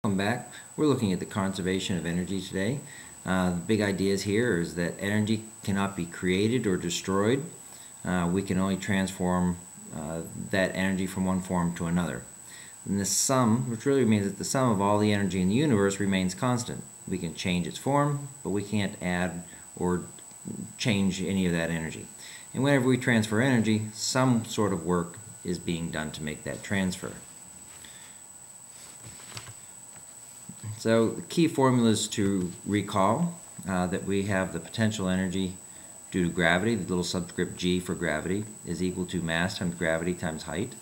Welcome back. We're looking at the conservation of energy today. The big ideas here is that energy cannot be created or destroyed. We can only transform that energy from one form to another. And the sum, which really means that the sum of all the energy in the universe remains constant. We can change its form, but we can't add or change any of that energy. And whenever we transfer energy, some sort of work is being done to make that transfer. So the key formulas to recall that we have the potential energy due to gravity, the little subscript g for gravity, is equal to mass times gravity times height.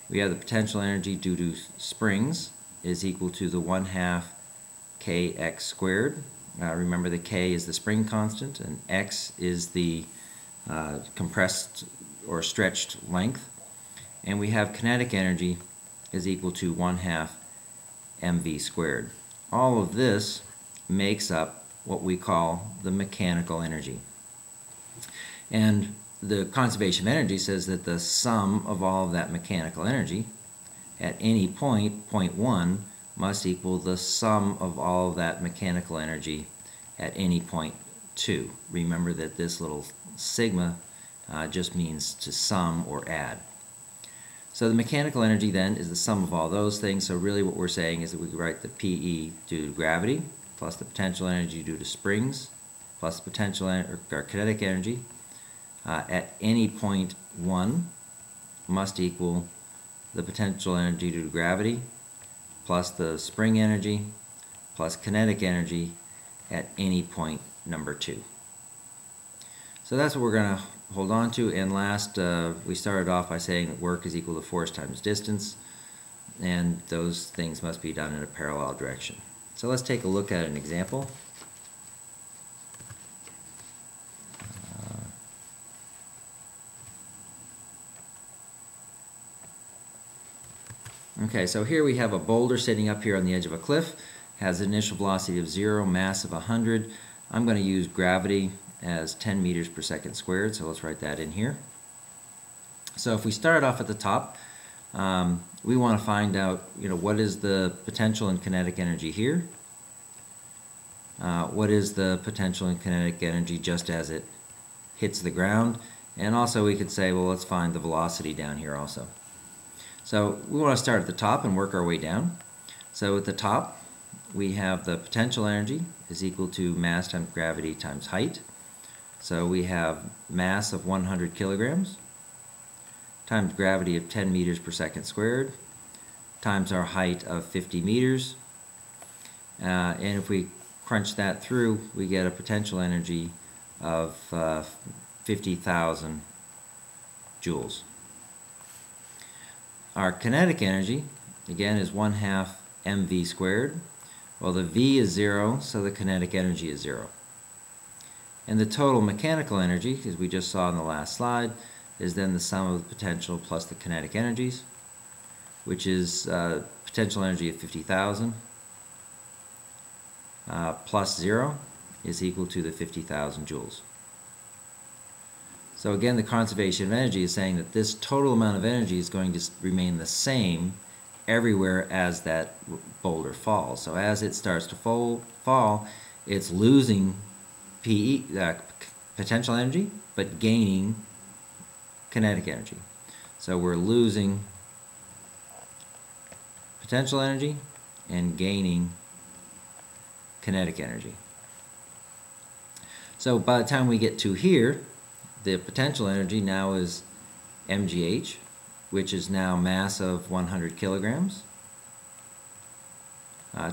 We have the potential energy due to springs is equal to the 1/2 kx squared. Remember the k is the spring constant and x is the compressed or stretched length. And we have kinetic energy is equal to 1/2 mv squared. All of this makes up what we call the mechanical energy. And the conservation of energy says that the sum of all of that mechanical energy at any point, point 1, must equal the sum of all of that mechanical energy at any point 2. Remember that this little sigma just means to sum or add. So the mechanical energy then is the sum of all those things. So really what we're saying is that we can write the PE due to gravity plus the potential energy due to springs plus potential or kinetic energy at any point 1 must equal the potential energy due to gravity plus the spring energy plus kinetic energy at any point number 2. So that's what we're going to hold on to. And last, we started off by saying that work is equal to force times distance, and those things must be done in a parallel direction. So let's take a look at an example. Okay, so here we have a boulder sitting up here on the edge of a cliff, has an initial velocity of 0, mass of 100. I'm going to use gravity as 10 meters per second squared, so let's write that in here. So if we start off at the top, we want to find out, what is the potential and kinetic energy here? What is the potential and kinetic energy just as it hits the ground? And also we could say, well, let's find the velocity down here also. So we want to start at the top and work our way down. So at the top, we have the potential energy is equal to mass times gravity times height. So we have mass of 100 kilograms times gravity of 10 meters per second squared times our height of 50 meters. And if we crunch that through, we get a potential energy of 50,000 joules. Our kinetic energy, again, is 1/2 mv squared. Well, the v is 0, so the kinetic energy is 0. And the total mechanical energy, as we just saw in the last slide, is then the sum of the potential plus the kinetic energies, which is potential energy of 50,000 plus 0 is equal to the 50,000 joules. So again, the conservation of energy is saying that this total amount of energy is going to remain the same everywhere as that boulder falls. So as it starts to fall, it's losing potential energy, but gaining kinetic energy. So we're losing potential energy and gaining kinetic energy. So by the time we get to here, the potential energy now is mgh, which is now mass of 100 kilograms,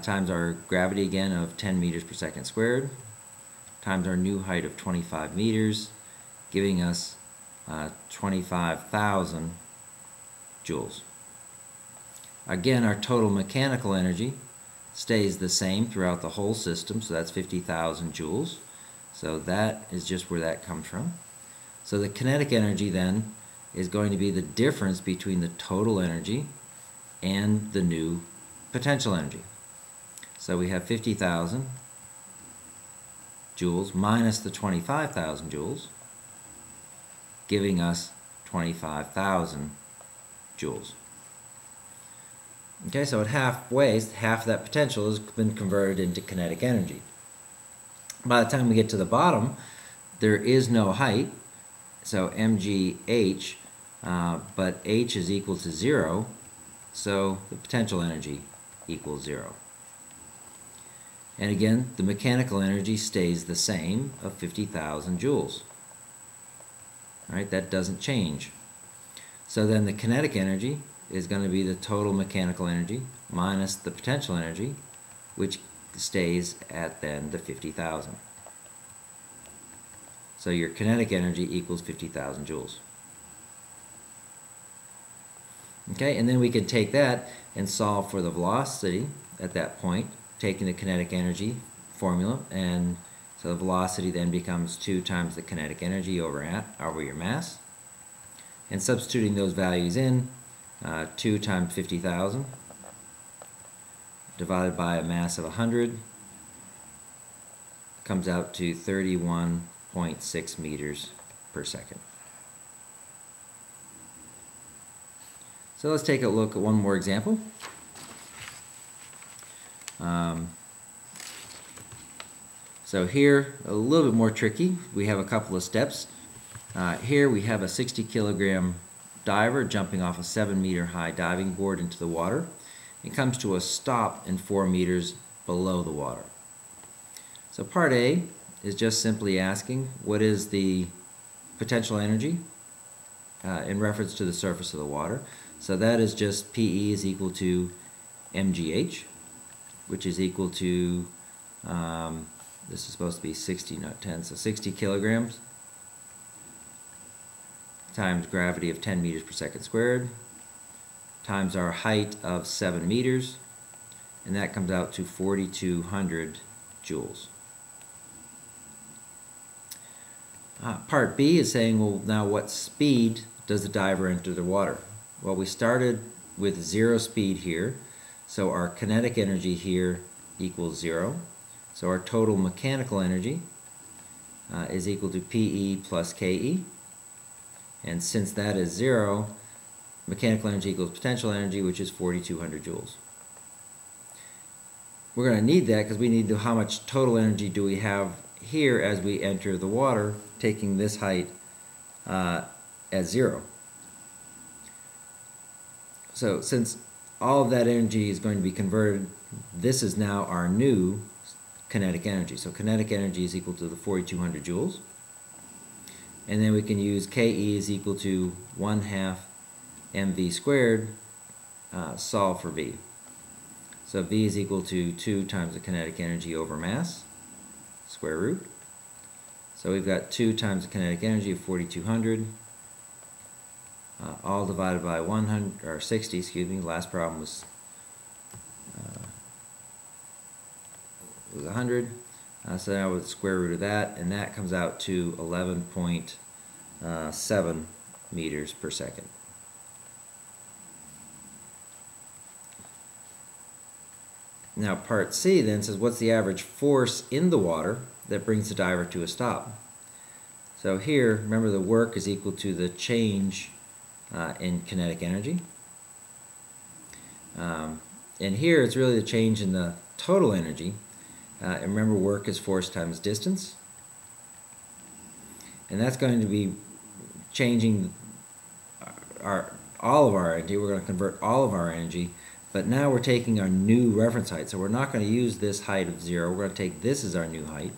times our gravity again of 10 meters per second squared, times our new height of 25 meters, giving us 25,000 joules. Again, our total mechanical energy stays the same throughout the whole system, so that's 50,000 joules. So that is just where that comes from. So the kinetic energy then is going to be the difference between the total energy and the new potential energy. So we have 50,000 joules minus the 25,000 joules, giving us 25,000 joules. Okay, so at halfway, half that potential has been converted into kinetic energy. By the time we get to the bottom, there is no height, so mgh, but h is equal to 0, so the potential energy equals 0. And again, the mechanical energy stays the same of 50,000 joules. All right, that doesn't change. So then the kinetic energy is going to be the total mechanical energy minus the potential energy, which stays at then the 50,000. So your kinetic energy equals 50,000 joules. Okay, and then we can take that and solve for the velocity at that point, taking the kinetic energy formula, and so the velocity then becomes 2 times the kinetic energy over your mass. And substituting those values in, 2 times 50,000 divided by a mass of 100 comes out to 31.6 meters per second. So let's take a look at one more example. So here, a little bit more tricky. We have a couple of steps. Here we have a 60 kilogram diver jumping off a 7-meter high diving board into the water. It comes to a stop in 4 meters below the water. So part A is just simply asking what is the potential energy in reference to the surface of the water. So that is just PE is equal to mgh, which is equal to, this is supposed to be 60, not 10, so 60 kilograms times gravity of 10 meters per second squared times our height of 7 meters, and that comes out to 4,200 joules. Part B is saying, well, now what speed does the diver enter the water? Well, we started with 0 speed here, so our kinetic energy here equals 0. So our total mechanical energy is equal to PE plus KE. And since that is 0, mechanical energy equals potential energy, which is 4,200 joules. We're going to need that because we need to know how much total energy do we have here as we enter the water, taking this height as 0. So since all of that energy is going to be converted, this is now our new kinetic energy. So kinetic energy is equal to the 4,200 joules. And then we can use KE is equal to 1/2 mv squared, solve for V. So V is equal to 2 times the kinetic energy over mass, square root. So we've got 2 times the kinetic energy of 4,200, all divided by 100, or 60, excuse me. Last problem was 100. So now with the square root of that, and that comes out to 11.7 meters per second. Now part C then says, what's the average force in the water that brings the diver to a stop? So here, remember, the work is equal to the change in kinetic energy. And here it's really the change in the total energy. And remember, work is force times distance. And that's going to be changing all of our energy. We're going to convert all of our energy. But now we're taking our new reference height. So we're not going to use this height of 0. We're going to take this as our new height.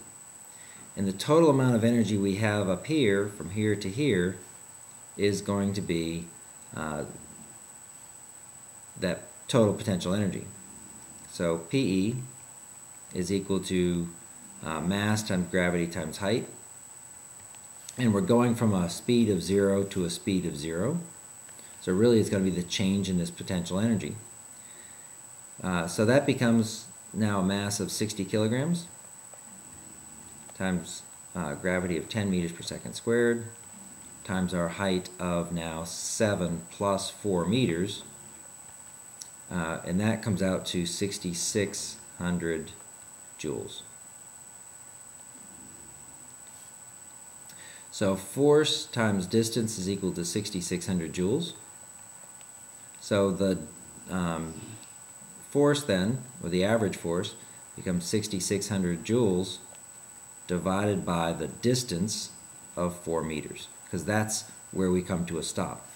And the total amount of energy we have up here, from here to here, is going to be that total potential energy. So PE is equal to mass times gravity times height. And we're going from a speed of 0 to a speed of 0. So really it's going to be the change in this potential energy. So that becomes now a mass of 60 kilograms times gravity of 10 meters per second squared times our height of now 7 plus 4 meters. And that comes out to 6,600 joules. So force times distance is equal to 6,600 joules. So the force then, or the average force, becomes 6,600 joules divided by the distance of 4 meters, because that's where we come to a stop.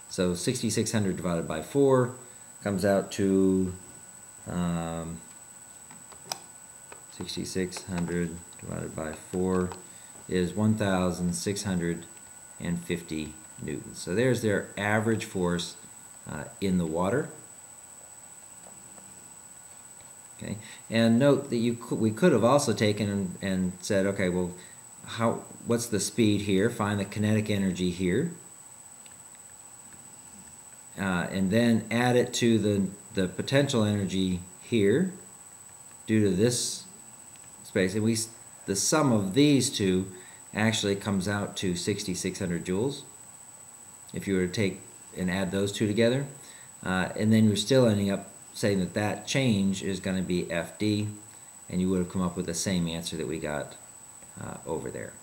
So 6,600 divided by 4 comes out to 6,600 divided by 4 is 1,650 newtons. So there's their average force in the water. Okay, and note that we could have also taken and said, okay, well, what's the speed here? Find the kinetic energy here, and then add it to the potential energy here due to this space, and the sum of these two actually comes out to 6,600 joules if you were to take and add those two together, and then you're still ending up saying that change is going to be FD, and you would have come up with the same answer that we got over there.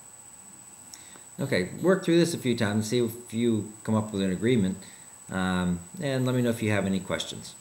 Okay, work through this a few times, see if you come up with an agreement, and let me know if you have any questions.